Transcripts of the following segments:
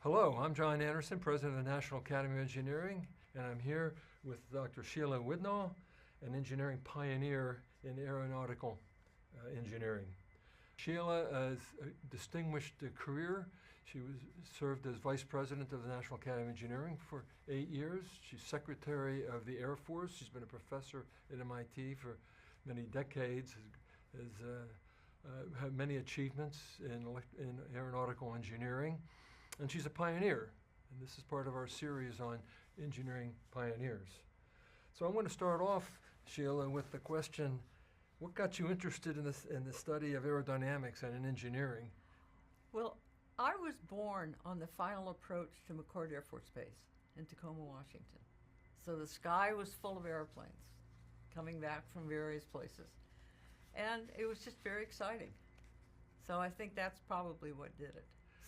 Hello, I'm John Anderson, President of the National Academy of Engineering, and I'm here with Dr. Sheila Widnall, an engineering pioneer in aeronautical engineering. Sheila has a distinguished career. She served as Vice President of the National Academy of Engineering for 8 years. She's Secretary of the Air Force. She's been a professor at MIT for many decades, has had many achievements in aeronautical engineering. And she's a pioneer, and this is part of our series on engineering pioneers. So I'm going to start off, Sheila, with the question, what got you interested in the study of aerodynamics and in engineering? Well, I was born on the final approach to McChord Air Force Base in Tacoma, Washington. So the sky was full of airplanes coming back from various places. And it was just very exciting. So I think that's probably what did it.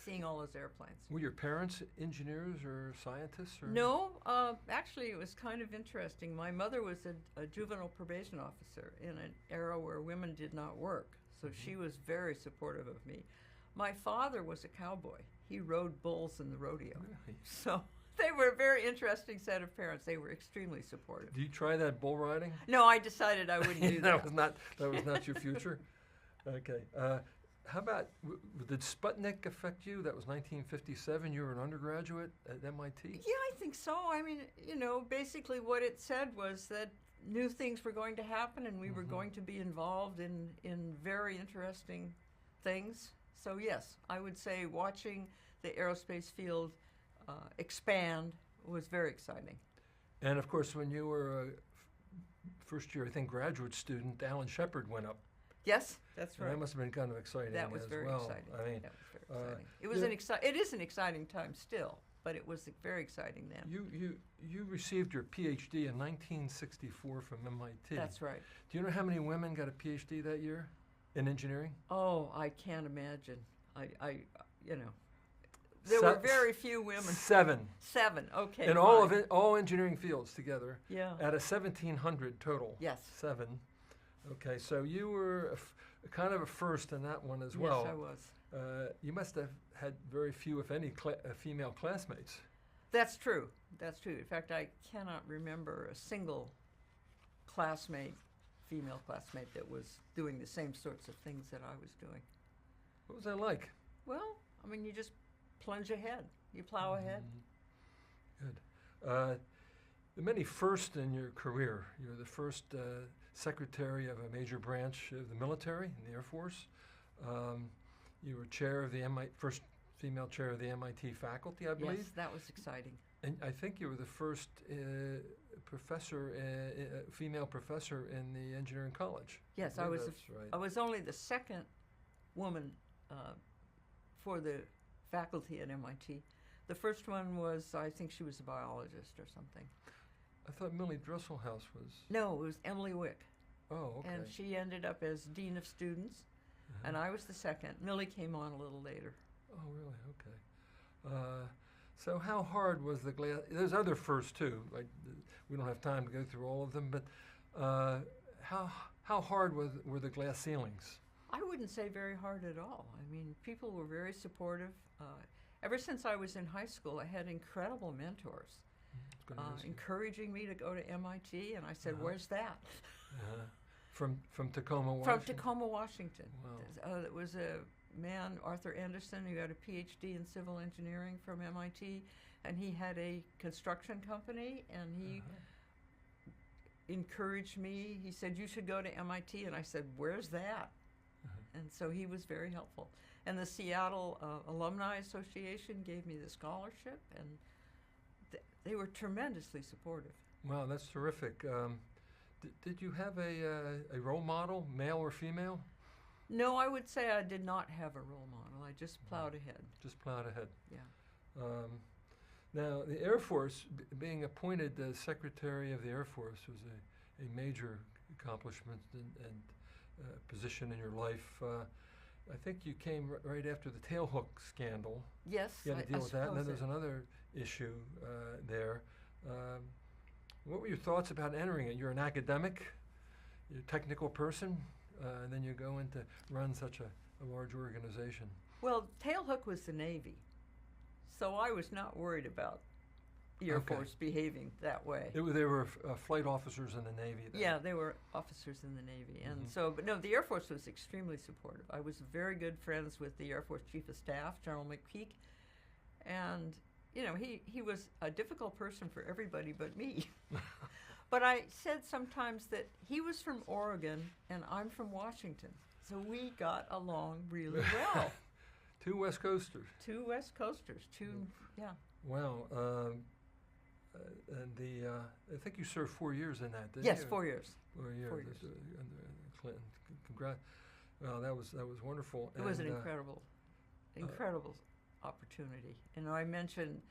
Seeing all those airplanes. Were your parents engineers or scientists? Or? No, actually it was kind of interesting. My mother was a juvenile probation officer in an era where women did not work, so she was very supportive of me. My father was a cowboy. He rode bulls in the rodeo. Really? So they were a very interesting set of parents. They were extremely supportive. Did you try that bull riding? No, I decided I wouldn't do that. That was not your future? Okay. How about, did Sputnik affect you? That was 1957. You were an undergraduate at MIT? Yeah, I think so. I mean, basically what it said was that new things were going to happen and we were going to be involved in very interesting things. So yes, I would say watching the aerospace field expand was very exciting. And of course, when you were a first year, I think, graduate student, Alan Shepard went up. Yes, that's right. That must have been kind of exciting. That was very exciting. I mean, that was very exciting. It is an exciting time still, but it was very exciting then. You received your PhD in 1964 from MIT. That's right. Do you know how many women got a PhD that year in engineering? Oh, I can't imagine. There were very few women. 7. 7. Okay. In all engineering fields together. Yeah. Out of 1,700 total. Yes. 7. Okay, so you were kind of a first in that one as well. Yes, I was. You must have had very few, if any, female classmates. That's true. That's true. In fact, I cannot remember a single female classmate that was doing the same sorts of things that I was doing. What was that like? Well, I mean, you just plunge ahead. You plow ahead. Good. The many firsts in your career. You were the first secretary of a major branch of the military, in the Air Force. You were chair of the first female chair of the MIT faculty, I believe. Yes, that was exciting. And I think you were the first female professor in the engineering college. Yes, I was only the second woman for the faculty at MIT. The first one was, I think she was a biologist or something. I thought Millie Dresselhaus was... No, it was Emily Wick. Oh, okay. And she ended up as Dean of Students, and I was the second. Millie came on a little later. Oh, really? Okay. So how hard was the glass... There's other firsts, too. We don't have time to go through all of them, but how hard were the glass ceilings? I wouldn't say very hard at all. I mean, people were very supportive. Ever since I was in high school, I had incredible mentors. Encouraging me to go to MIT, and I said, "Where's that?" From Tacoma, Washington? From Tacoma, Washington. Wow. It was a man, Arthur Anderson, who had a PhD in civil engineering from MIT, and he had a construction company, and he encouraged me. He said, "You should go to MIT," and I said, "Where's that?" And so he was very helpful. And the Seattle Alumni Association gave me the scholarship, and they were tremendously supportive. Wow, that's terrific. Did you have a role model, male or female? No, I would say I did not have a role model. I just plowed ahead. Just plowed ahead. Yeah. Now, the Air Force, being appointed as Secretary of the Air Force was a major accomplishment and position in your life. I think you came right after the tailhook scandal. Yes, you had to deal with that, and then there's it. another issue there. What were your thoughts about entering it? You're an academic, you're a technical person, and then you go in to run such a large organization. Well, tailhook was the Navy. So I was not worried about the Air Okay. Force behaving that way. They were flight officers in the Navy then. Yeah, they were officers in the Navy. And Mhm. so, but no, the Air Force was extremely supportive. I was very good friends with the Air Force Chief of Staff, General McPeak. And, you know, he was a difficult person for everybody but me. But I said sometimes that he was from Oregon and I'm from Washington. So we got along really well. Two West Coasters. Two West Coasters, yeah. Wow. And I think you served 4 years in that, didn't Yes, you? 4 years. 4 years. 4 years. Under Clinton. Congrats. Well, that was wonderful. It was an And, incredible opportunity. And I mentioned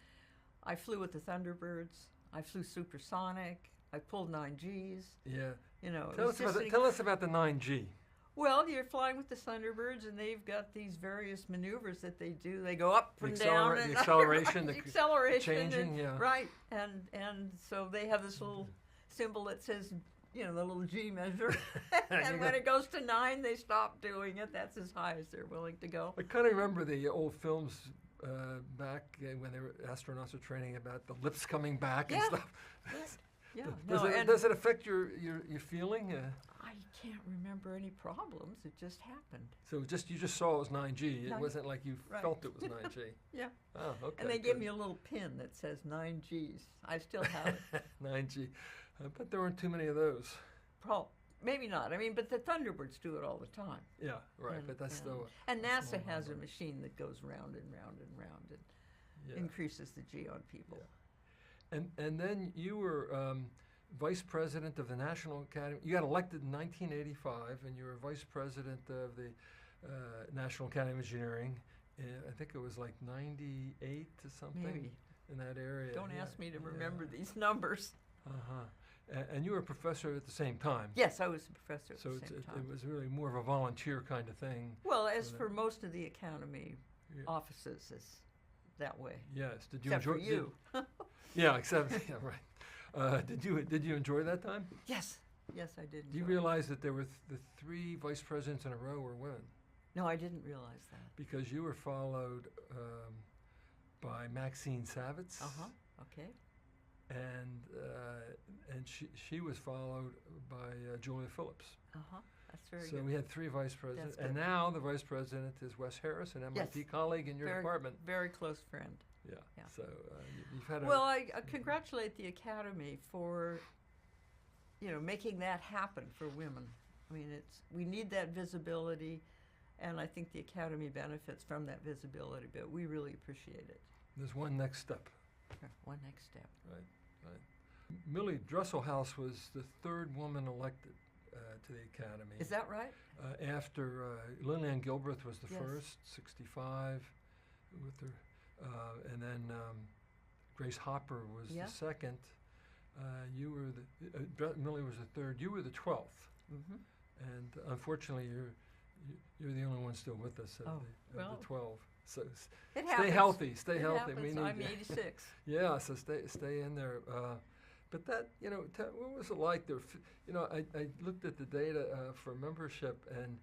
I flew with the Thunderbirds. I flew supersonic. I pulled 9Gs. Yeah. You know, it Tell was us, just tell us about the 9G. Well, you're flying with the Thunderbirds, and they've got these various maneuvers that they do. They go up The and down, the and acceleration, the the acceleration, changing, and, yeah. right. And so they have this little symbol that says, you know, the little G measure. And when it goes to 9, they stop doing it. That's as high as they're willing to go. I kind of remember the old films back when they were astronauts were training about the lips coming back and Yeah. stuff. Yeah. Does it affect your feeling? I can't remember any problems. It just happened. So you just saw it was 9G. It Nine- wasn't like you right. felt it was 9G. Yeah. Oh, okay. And they gave good. me a little pin that says 9Gs. I still have it. 9G. I bet there weren't too many of those. Maybe not. I mean, but the Thunderbirds do it all the time. Yeah, right. And- but that's still. And a NASA small has a number. machine that goes round and round and round and Yeah. increases the G on people. And then you were vice president of the National Academy. You got elected in 1985, and you were vice president of the National Academy of Engineering. I think it was like 98 to something Maybe. in that area. Don't yeah. ask me to Yeah. remember these numbers. And you were a professor at the same time. Yes, I was a professor at So the same time. it was really more of a volunteer kind of thing. Well, as that. for most of the Academy Yeah. offices, it's that way. Yes. Did you Except enjoy? for you. Yeah. Except yeah. Right. Did you enjoy that time? Yes. Yes, I did. Do you enjoy it. realize that there were the 3 vice presidents in a row were women? No, I didn't realize that. Because you were followed by Maxine Savitz, Okay. and she was followed by Julia Phillips. That's very So good. we had 3 vice presidents, That's and good. now the vice president is Wes Harris, an MIT colleague in your very, department. Very close friend. Yeah. Yeah. So you've had a Well, I congratulate the Academy for, you know, making that happen for women. I mean, we need that visibility, and I think the Academy benefits from that visibility, but we really appreciate it. there's one next step. One next step. Right. Millie Dresselhaus was the 3rd woman elected to the Academy. Is that right? After Lillian Gilbreth was the Yes. first, 65, with her, and then Grace Hopper was Yeah. the second. You were Millie was the 3rd. You were the 12th, Mm-hmm. and unfortunately, you're the only one still with us of, Oh, the, well, of the 12. So It stay happens. healthy. Stay It healthy. happens. We need I'm you. 86. Yeah, so stay in there. But that, you know, what was it like? There, you know, I looked at the data for membership, and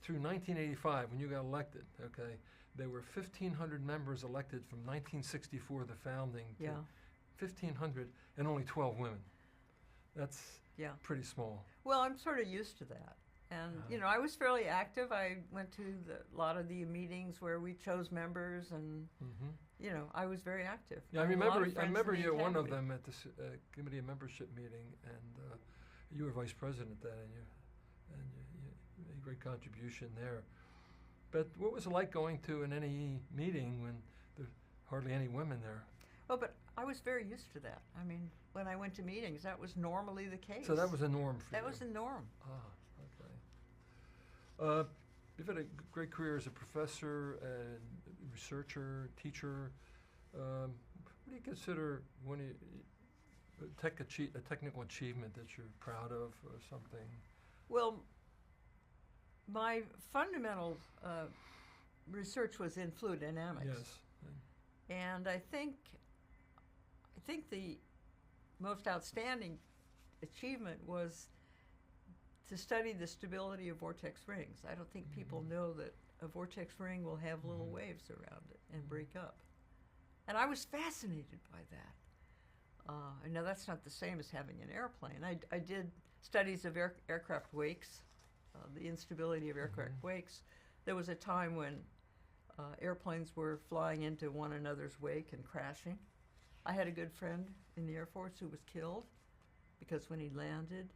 through 1985, when you got elected, okay, there were 1,500 members elected from 1964, the founding, to Yeah. 1,500, and only 12 women. That's Yeah. pretty small. Well, I'm sort of used to that. And, you know, I was fairly active. I went to a lot of the meetings where we chose members, and, Mm-hmm. you know, I was very active. Yeah, I had a lot of remember. I friends remember in the you at one of Academy. them at this committee of membership meeting, and you were vice president then, and you made a great contribution there. But what was it like going to an NAE meeting when there's hardly any women there? Oh, but I was very used to that. I mean, when I went to meetings, that was normally the case. So that was a norm for you. That was the norm. Okay. You've had a great career as a professor and researcher, teacher. What do you consider a technical achievement that you're proud of, or something? Well, my fundamental research was in fluid dynamics. Yes. And I think the most outstanding achievement was to study the stability of vortex rings. I don't think people know that a vortex ring will have little waves around it and break up. And I was fascinated by that. And now that's not the same as having an airplane. I did studies of aircraft wakes, the instability of aircraft wakes. There was a time when airplanes were flying into one another's wake and crashing. I had a good friend in the Air Force who was killed because when he landed,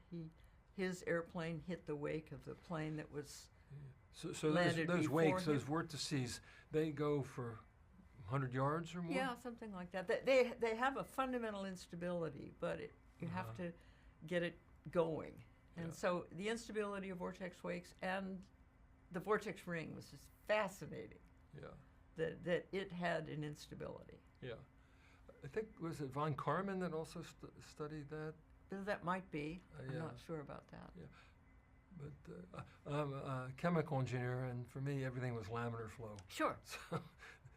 his airplane hit the wake of the plane that was So those wakes, those vortices, they go for 100 yards or more? Yeah, something like that. They have a fundamental instability, but you have to get it going. And so the instability of vortex wakes and the vortex ring was just fascinating. Yeah. That it had an instability. Yeah. I think, was it von Karman that also studied that? That might be. Yeah. I'm not sure about that. Yeah. But I'm a chemical engineer, and for me, everything was laminar flow. Sure. So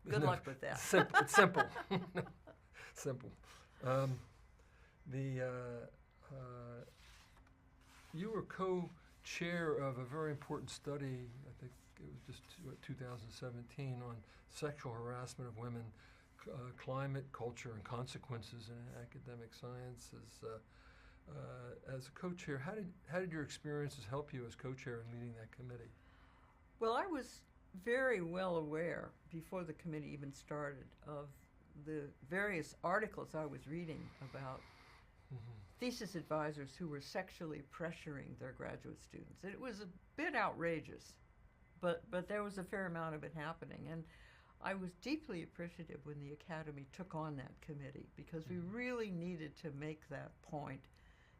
Good luck with that. It's simple. Simple. You were co-chair of a very important study, I think it was just 2017, on sexual harassment of women, climate, culture, and consequences in academic sciences. As a co-chair, how did your experiences help you as co-chair in leading that committee? Well, I was very well aware before the committee even started of the various articles I was reading about thesis advisors who were sexually pressuring their graduate students. It was a bit outrageous, but there was a fair amount of it happening. And I was deeply appreciative when the Academy took on that committee because we really needed to make that point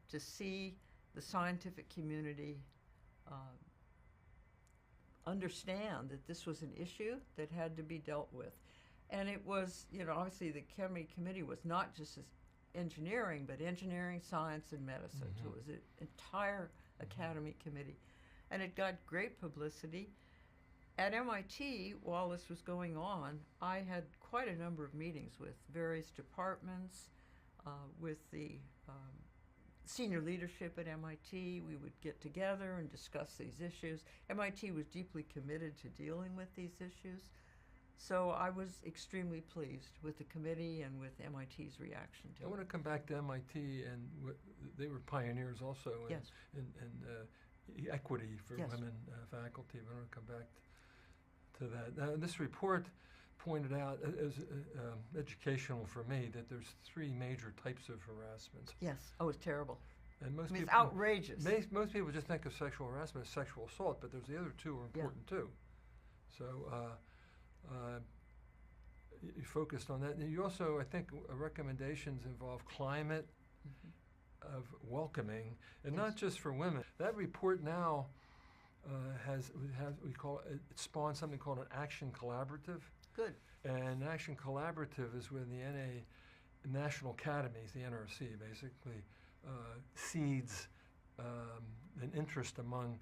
to see the scientific community understand that this was an issue that had to be dealt with. And it was, obviously the committee was not just engineering, but engineering, science, and medicine. So it was an entire Academy committee. And it got great publicity. At MIT, while this was going on, I had quite a number of meetings with various departments, with the senior leadership at MIT. We would get together and discuss these issues. MIT was deeply committed to dealing with these issues. So I was extremely pleased with the committee and with MIT's reaction to it. I want to come back to MIT, and they were pioneers also in equity for women faculty. I want to come back to that. Now, this report pointed out, as educational for me, that there's 3 major types of harassment. Yes. Oh, it's terrible. And most it's people, outrageous. Most people just think of sexual harassment as sexual assault, but there's the other 2 are important too. So you focused on that. And you also, I think, recommendations involve climate of welcoming, and not just for women. That report now it spawned something called an action collaborative. Good. And Action Collaborative is when the National Academies, the NRC, basically seeds an interest among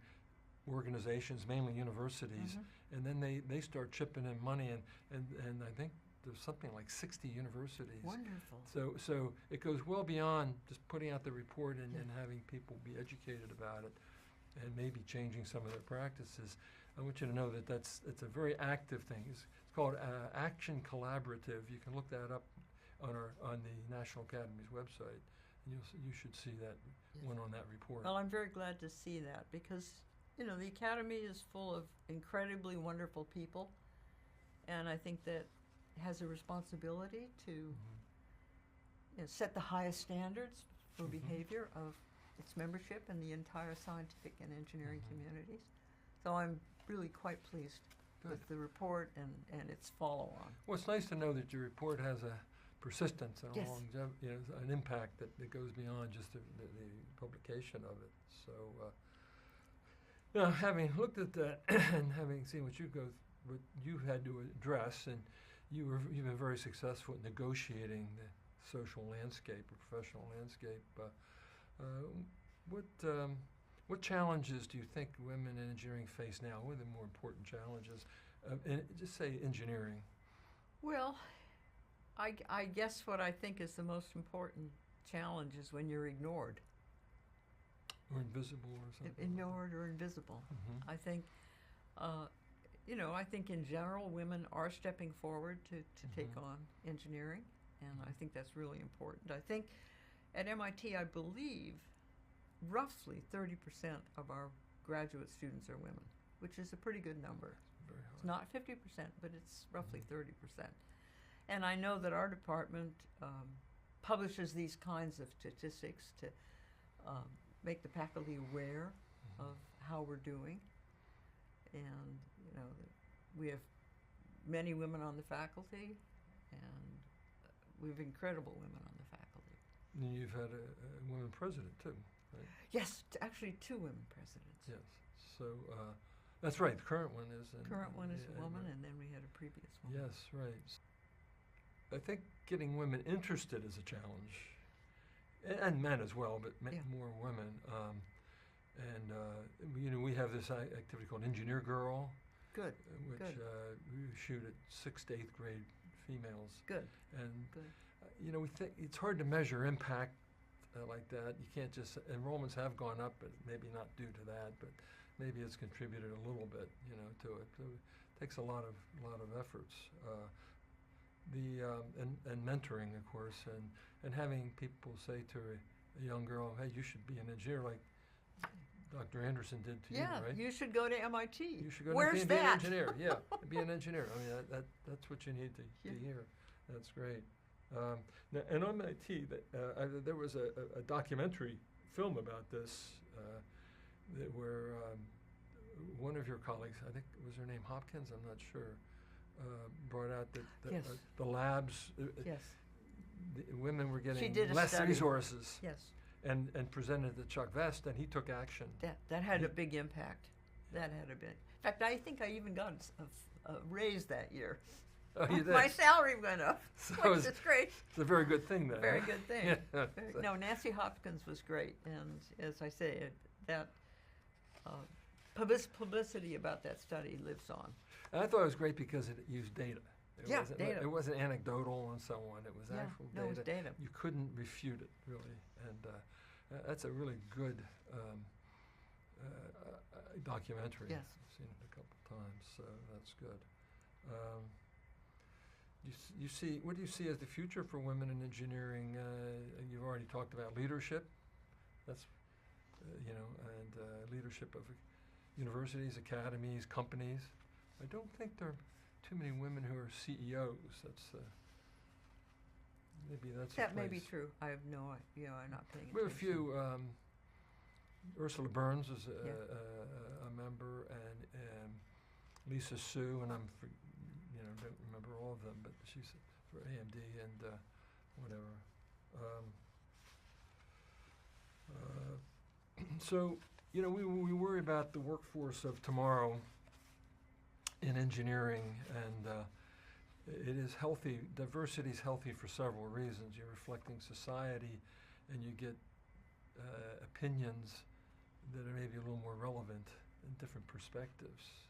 organizations, mainly universities, and then they start chipping in money, and I think there's something like 60 universities. Wonderful. So it goes well beyond just putting out the report and having people be educated about it, and maybe changing some of their practices. I want you to know that it's a very active thing. It's called Action Collaborative. You can look that up on the National Academy's website, and you should see that one on that report. Well, I'm very glad to see that because, the Academy is full of incredibly wonderful people, and I think that has a responsibility to set the highest standards for behavior of its membership and the entire scientific and engineering communities. So I'm really quite pleased with the report and its follow-on. Well, it's nice to know that your report has a persistence and an impact that goes beyond just the publication of it. So, having looked at that and having seen what you had to address, and you've been very successful at negotiating the social landscape or professional landscape. What challenges do you think women in engineering face now? What are the more important challenges? Just say engineering. Well, I guess what I think is the most important challenge is when you're ignored. Or invisible or something. Ignored or invisible. I think, you know, I think in general women are stepping forward to take on engineering, and I think that's really important. I think at MIT, I believe roughly 30% of our graduate students are women, which is a pretty good number. Very high. It's not 50%, but it's roughly 30%. And I know that our department publishes these kinds of statistics to make the faculty aware of how we're doing. And, you know, we have many women on the faculty, and we have incredible women on the faculty. And you've had a woman president, too, right? Yes, actually 2 women presidents. Yes. So that's right. The current one is. Current one is a woman, right. and then we had a previous one. Yes, right. I think getting women interested is a challenge, and men as well, but more women. You know, we have this activity called Engineer Girl. Good. Which we shoot at 6th to 8th grade females. Good. And Good. You know, we think it's hard to measure impact like that. You can't just enrollments have gone up, but maybe not due to that, but maybe it's contributed a little bit, you know, to it. So it takes a lot of efforts. And mentoring, of course, and having people say to a young girl, "Hey, you should be an engineer," like Dr. Anderson did to you, right? You should go to MIT. You should go Where's to be an that? engineer. Yeah, be an engineer. I mean, that's what you need to hear. That's great. Now, and on MIT, there was a documentary film about this where one of your colleagues, I think was her name Hopkins, I'm not sure, brought out that Yes. The labs, Yes. the women were She getting did a less study. resources, Yes. and presented to Chuck Vest, and he took action. That had a big impact. That had a big. In fact, I think I even got a raise that year. Oh, you did? My salary went up, So which is great. It's a very good thing, then. Very huh? good thing. Yeah. No, Nancy Hopkins was great, and as I say, that publicity about that study lives on. And I thought it was great because it used data. Data. It wasn't anecdotal and so on. It was actual data. No, it was data. You couldn't refute it, really. And that's a really good documentary. Yes. I've seen it a couple times, so that's good. You see, what do you see as the future for women in engineering? You've already talked about leadership. That's, you know, and leadership of universities, academies, companies. I don't think there are too many women who are CEOs. That's maybe that's That a may be place. true. I have no idea. I'm not paying attention. We have a few. Ursula Burns is Yeah. a member, and Lisa Sue, and don't remember all of them, but she's for AMD and whatever. So, you know, we worry about the workforce of tomorrow in engineering, and it is healthy. Diversity is healthy for several reasons. You're reflecting society, and you get opinions that are maybe a little more relevant in different perspectives.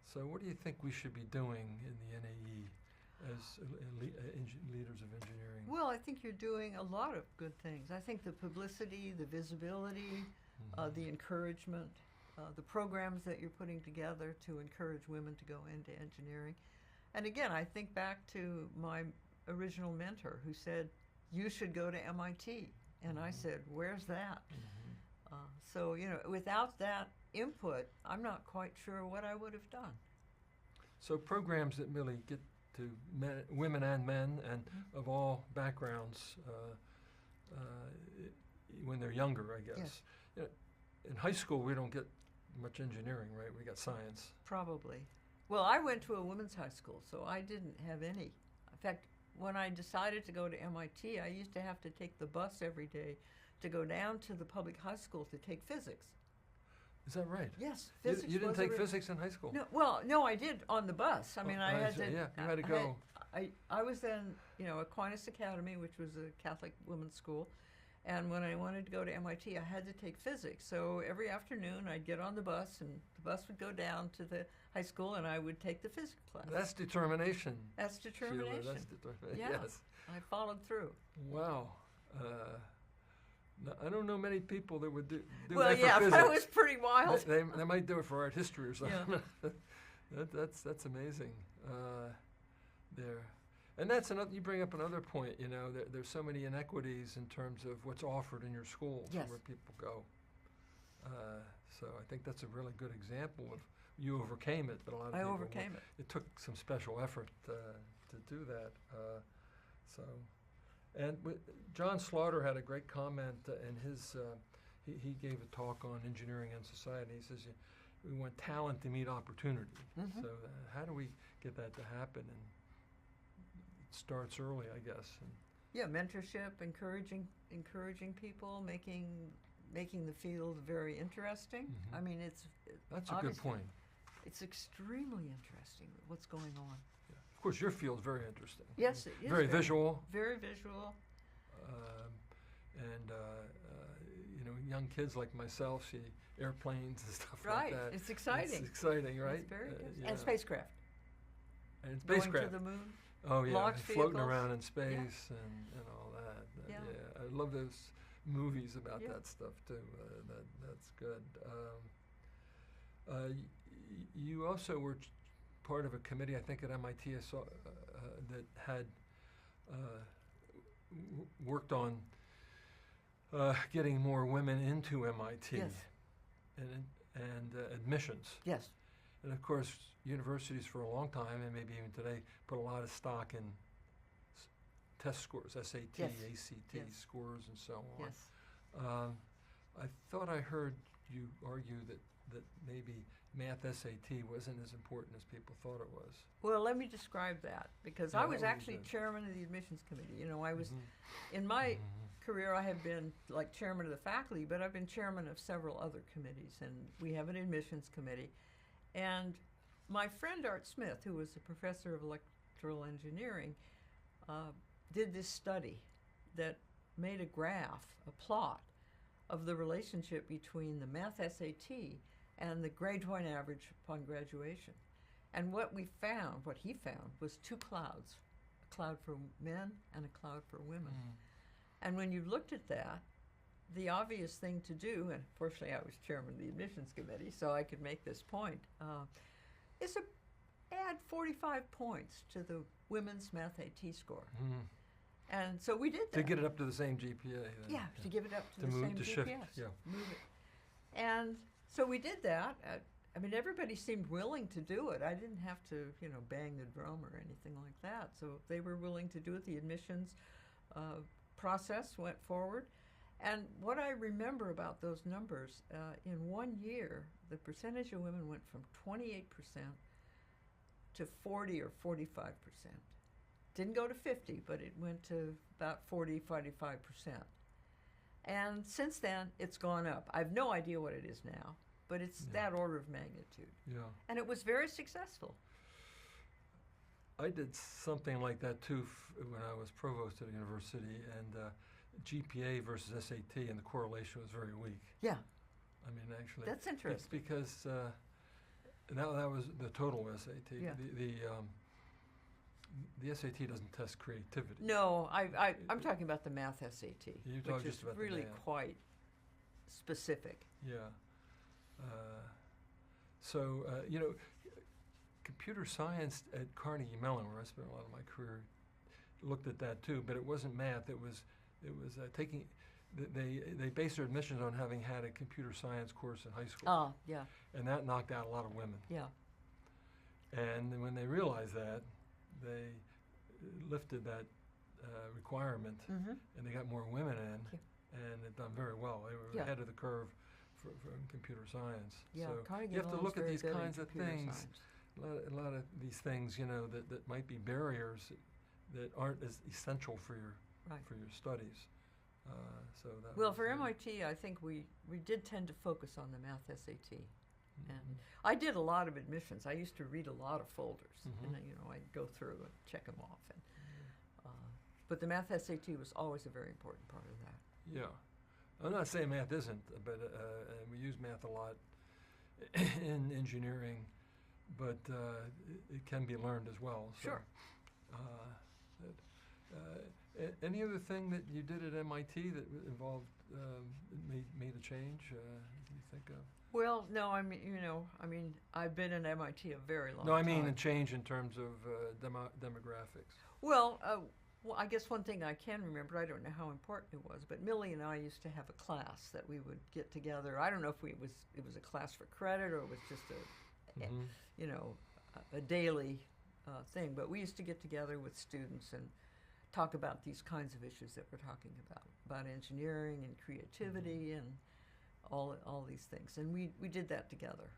So what do you think we should be doing in the NAE as leaders of engineering? Well, I think you're doing a lot of good things. I think the publicity, the visibility, the encouragement, the programs that you're putting together to encourage women to go into engineering. And again, I think back to my original mentor who said, "You should go to MIT." And I said, "Where's that?" So, you know, without that input, I'm not quite sure what I would have done. So programs that really get to women and men and of all backgrounds when they're younger, I guess. Yes. You know, in high school, we don't get much engineering, right? We got science. Probably. Well, I went to a women's high school, so I didn't have any. In fact, when I decided to go to MIT, I used to have to take the bus every day to go down to the public high school to take physics. Is that right? Yes, You physics. didn't was take a physics in high school? No, well, no, I did on the bus. I mean, I had see. to. Yeah, you had to go. I was in, you know, Aquinas Academy, which was a Catholic women's school, and when I wanted to go to MIT, I had to take physics. So every afternoon, I'd get on the bus, and the bus would go down to the high school, and I would take the physics class. That's determination. That's determination. Sheila, that's determination. Yeah. Yes. I followed through. Wow. No, I don't know many people that would do Well, that yeah, for that physics. was pretty wild. They might do it for art history or something. Yeah. That's amazing. There, and that's another. You bring up another point. You know, there's so many inequities in terms of what's offered in your schools Yes. and where people go. So I think that's a really good example of you overcame it, but a lot of I people overcame it. It took some special effort to do that. And John Slaughter had a great comment in his. He gave a talk on engineering and society. He says we want talent to meet opportunity. Mhm. So how do we get that to happen? And it starts early, I guess. And Yeah, mentorship, encouraging people, making the field very interesting. Mhm. I mean, that's a good obviously, point. it's extremely interesting what's going on. Yeah. Of course, your field's very interesting. Yes, it is Very visual. Very visual. And you know, young kids like myself see airplanes and stuff like Right, that. it's exciting. It's exciting, right? It's very good. Yeah. And spacecraft. And Going spacecraft. to the moon. Oh yeah, launch floating vehicles. around in space and all that. Yeah. I love those movies about Yeah. that stuff too. That's good. You also were part of a committee, I think, at MIT that had worked on getting more women into MIT Yes. and admissions. Yes. And of course, universities for a long time, and maybe even today, put a lot of stock in test scores, SAT, Yes. ACT Yes. scores, and so on. Yes. I thought I heard you argue that maybe math SAT wasn't as important as people thought it was. Well, let me describe that because Yeah, I that was would be actually good. chairman of the admissions committee. You know, I was Mhm. in my Mhm. career, I have been like chairman of the faculty, but I've been chairman of several other committees, and we have an admissions committee. And my friend Art Smith, who was a professor of electrical engineering, did this study that made a graph, a plot, of the relationship between the math SAT and the grade point average upon graduation. And what he found, was two clouds, a cloud for men and a cloud for women. Mm. And when you looked at that, the obvious thing to do, and fortunately I was chairman of the admissions committee, so I could make this point, is to add 45 points to the women's math AT score. Mm. And so we did that. To get it up to the same GPA. Then. Yeah, to give it up to To the move, same to GPS. shift, yeah. Move it. And so we did that. I mean, everybody seemed willing to do it. I didn't have to, bang the drum or anything like that. So they were willing to do it. The admissions process went forward. And what I remember about those numbers, in 1 year, the percentage of women went from 28% to 40 or 45%. Didn't go to 50, but it went to about 40, 45%. And since then, it's gone up. I have no idea what it is now, but it's Yeah. that order of magnitude. Yeah. And it was very successful. I did something like that too when I was provost at a university, and GPA versus SAT, and the correlation was very weak. Yeah, I mean, actually, that's it's interesting. because that was the total SAT. Yeah. The SAT doesn't test creativity. No, I'm talking about the math SAT, You're talking which just is about the really math. quite specific. Yeah. Computer science at Carnegie Mellon, where I spent a lot of my career, looked at that too. But it wasn't math. It was taking. They based their admissions on having had a computer science course in high school, Oh, yeah, and that knocked out a lot of women. yeah. And then when they realized that, they lifted that requirement, Mm-hmm. and they got more women in, Yeah. and they've done very well. They were Yeah. ahead of the curve for computer science. Yeah, So Carnegie you have to Mellon's look at very these good at kinds of computer things. science. A lot of these things, that might be barriers that aren't as essential for your Right. studies. So that Well, was, for MIT, I think we did tend to focus on the math SAT. Mhm. And I did a lot of admissions. I used to read a lot of folders, Mhm. and I'd go through and check them off. And but the math SAT was always a very important part of that. Yeah, I'm not saying math isn't, but and we use math a lot in engineering, but it can be learned as well. So, Sure. Any other thing that you did at MIT that involved made a change? Do you think of? Well, no, I mean, I've been in MIT a very long No, I time. mean a change in terms of demographics. Well, I guess one thing I can remember, I don't know how important it was, but Millie and I used to have a class that we would get together. I don't know if it was a class for credit or it was just a daily thing, but we used to get together with students and talk about these kinds of issues that we're talking about engineering and creativity and all these things. And we did that together.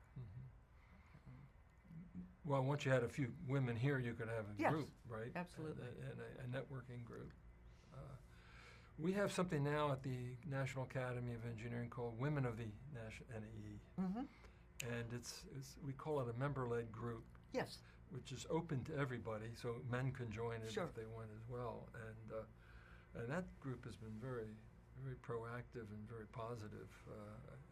Well, once you had a few women here, you could have a Yes, group, right? absolutely. And a networking group. We have something now at the National Academy of Engineering called Women of the NAE. Mm-hmm. And we call it a member-led group, Yes. which is open to everybody, so men can join it Sure. if they want as well. And that group has been very, very proactive and very positive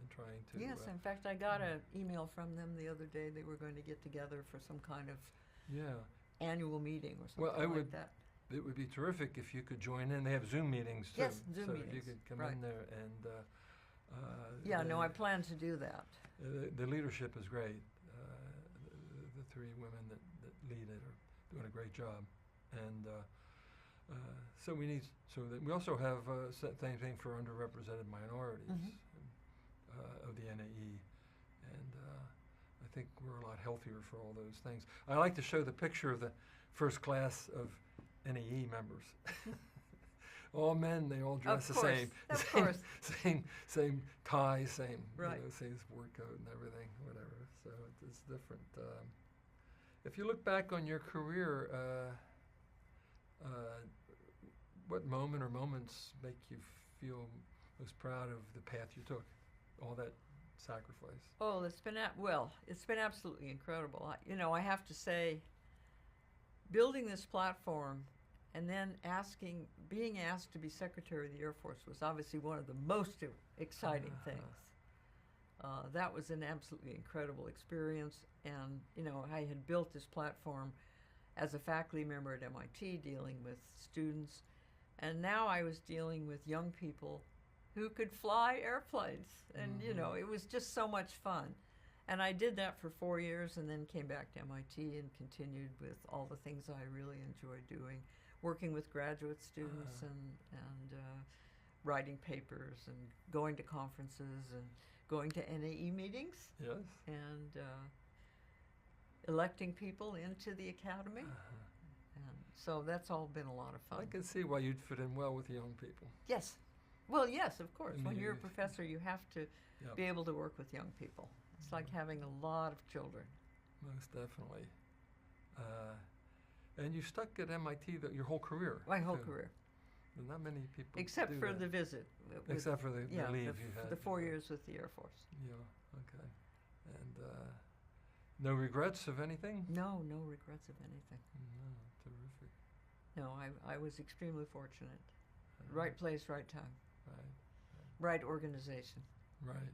in trying to. Yes, in fact, I got an email from them the other day. They were going to get together for some kind of annual meeting or something like that. It would be terrific if you could join in. They have Zoom meetings too. Yes, Zoom so meetings. you could come Right. in there and. I plan to do that. The leadership is great. The three women that lead it are doing a great job, and so we need. So that we also have same thing for underrepresented minorities of the NAE, and I think we're a lot healthier for all those things. I like to show the picture of the first class of NAE members. All men, they all dress the same. Of course. Same tie, same Right. Same sport coat and everything, whatever. So it's different. If you look back on your career, what moment or moments make you feel most proud of the path you took? All that sacrifice. Oh, it's been absolutely incredible. I have to say, building this platform and then being asked to be Secretary of the Air Force was obviously one of the most exciting things. That was an absolutely incredible experience, and I had built this platform as a faculty member at MIT, dealing with students, and now I was dealing with young people who could fly airplanes, and it was just so much fun. And I did that for 4 years, and then came back to MIT and continued with all the things I really enjoy doing. Working with graduate students and writing papers and going to conferences and going to NAE meetings. Yes. And electing people into the academy. And so that's all been a lot of fun. I can see why you'd fit in well with young people. Yes. Well, yes, of course. I When mean, you're a professor, you have to be able to work with young people. It's like having a lot of children. Most definitely. And you stuck at MIT your whole career. My whole too. career. There's not many people Except do for that. the visit. Except for the leave you had. The 4 years with the Air Force. Yeah, okay. And no regrets of anything? No regrets of anything. No, terrific. No, I was extremely fortunate. Right place, right time. Right. Right organization. Right.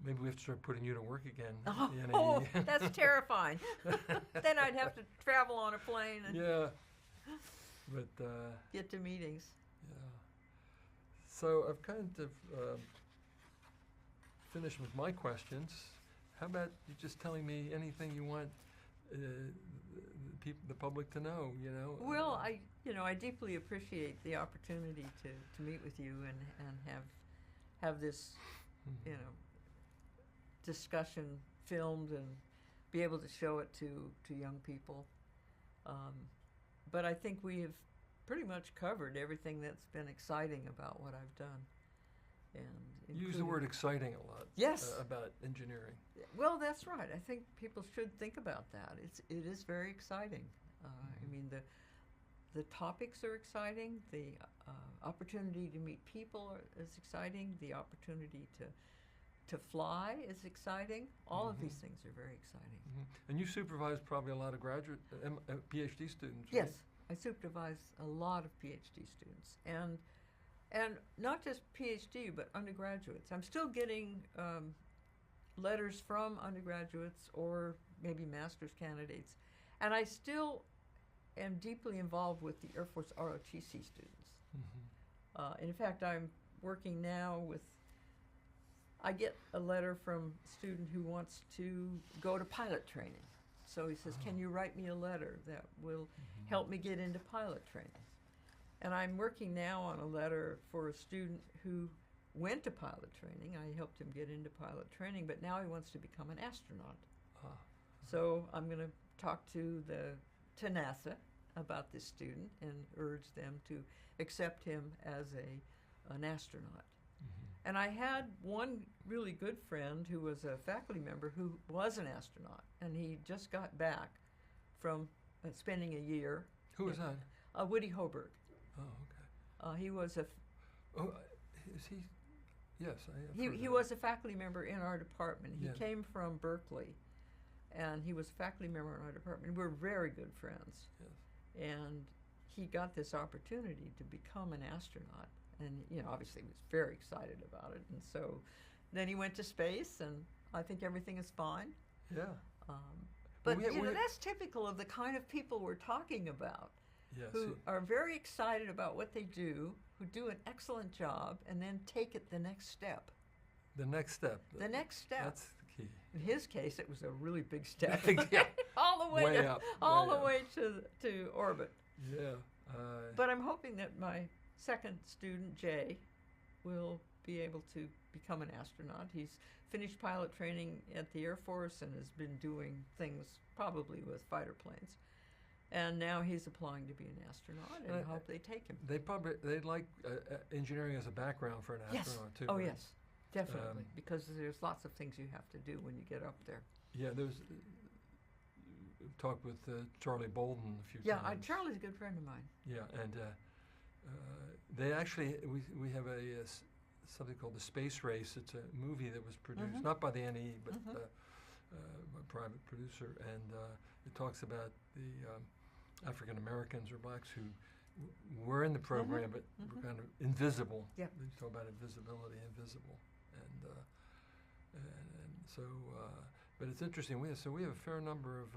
Maybe we have to start putting you to work again. Oh, that's terrifying. Then I'd have to travel on a plane and but get to meetings. yeah. So I've kind of finished with my questions. How about you just telling me anything you want the public to know? Well, I deeply appreciate the opportunity to meet with you and have this discussion filmed and be able to show it to young people. But I think we have pretty much covered everything that's been exciting about what I've done. And Use the word exciting a lot. Yes. About engineering. Well, that's right. I think people should think about that. It is very exciting. I mean, the topics are exciting. The opportunity to meet people is exciting. The opportunity to fly is exciting. All of these things are very exciting. And you supervise probably a lot of graduate, PhD students, right? Yes, I supervise a lot of PhD students, and not just PhD, but undergraduates. I'm still getting letters from undergraduates or maybe master's candidates, and I still am deeply involved with the Air Force ROTC students. In fact, I'm working now with, I get a letter from a student who wants to go to pilot training. So he says, can you write me a letter that will help me get into pilot training? And I'm working now on a letter for a student who went to pilot training. I helped him get into pilot training, but now he wants to become an astronaut. So I'm going to talk to NASA about this student and urge them to accept him as an astronaut. And I had one really good friend who was a faculty member who was an astronaut, and he just got back from spending a year. Who was that? Woody Hoberg. Oh, okay. He was a. Is he? Yes, He was a faculty member in our department. He Yeah. came from Berkeley, and he was a faculty member in our department. We're very good friends. Yes. And he got this opportunity to become an astronaut, and obviously he was very excited about it. And so then he went to space, and I think everything is fine. Yeah. But that's typical of the kind of people we're talking about, Yes. who are very excited about what they do, who do an excellent job, and then take it the next step. The next step. The next step. That's the key. In his case, it was a really big step. Yeah. all the way, Way to, up, all way the up. way to orbit. Yeah. But I'm hoping that my second student, Jay, will be able to become an astronaut. He's finished pilot training at the Air Force and has been doing things probably with fighter planes. And now he's applying to be an astronaut, and I hope they take him. They'd like engineering as a background for an astronaut too. Oh, right? yes, definitely, because there's lots of things you have to do when you get up there. Yeah, there's talked with Charlie Bolden a few Yeah, times. Charlie's a good friend of mine. Yeah, and they actually we have something called the Space Race. It's a movie that was produced not by the NE but a private producer, and it talks about the African Americans or blacks who were in the program but were kind of invisible. Yeah. They talk about invisibility, invisible, and so. But it's interesting. We have a fair number of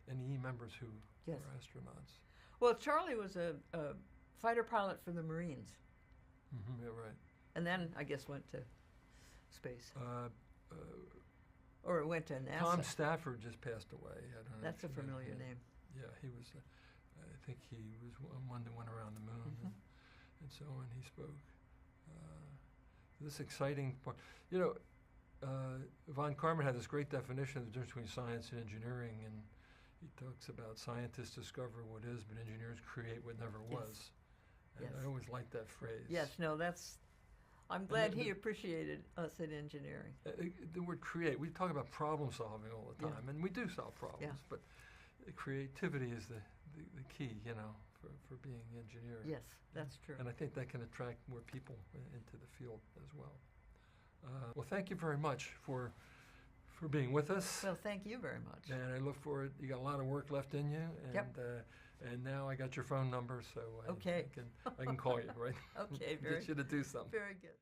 NE members who Yes. are astronauts. Well, Charlie was a fighter pilot for the Marines, Yeah, right. and then I guess went to space, or went to NASA. Tom Stafford just passed away. I don't know. That's a if you know familiar him. name. Yeah, he was. I think he was one that went around the moon and so on. He spoke. This exciting part. Von Karman had this great definition of the difference between science and engineering, and he talks about scientists discover what is, but engineers create what never Yes. was. And Yes. I always liked that phrase. Yes, no, I'm glad he the- appreciated us in engineering. The word create, we talk about problem solving all the Yeah. time, and we do solve problems, Yeah. but creativity is the key, for being an engineer. Yes, that's true. And I think that can attract more people into the field as well. Well, thank you very much for being with us. Well, thank you very much. And I look forward, you got a lot of work left in you, and Yep. And now I got your phone number, so Okay. I can call you, right? Okay, Get you to do something. very good.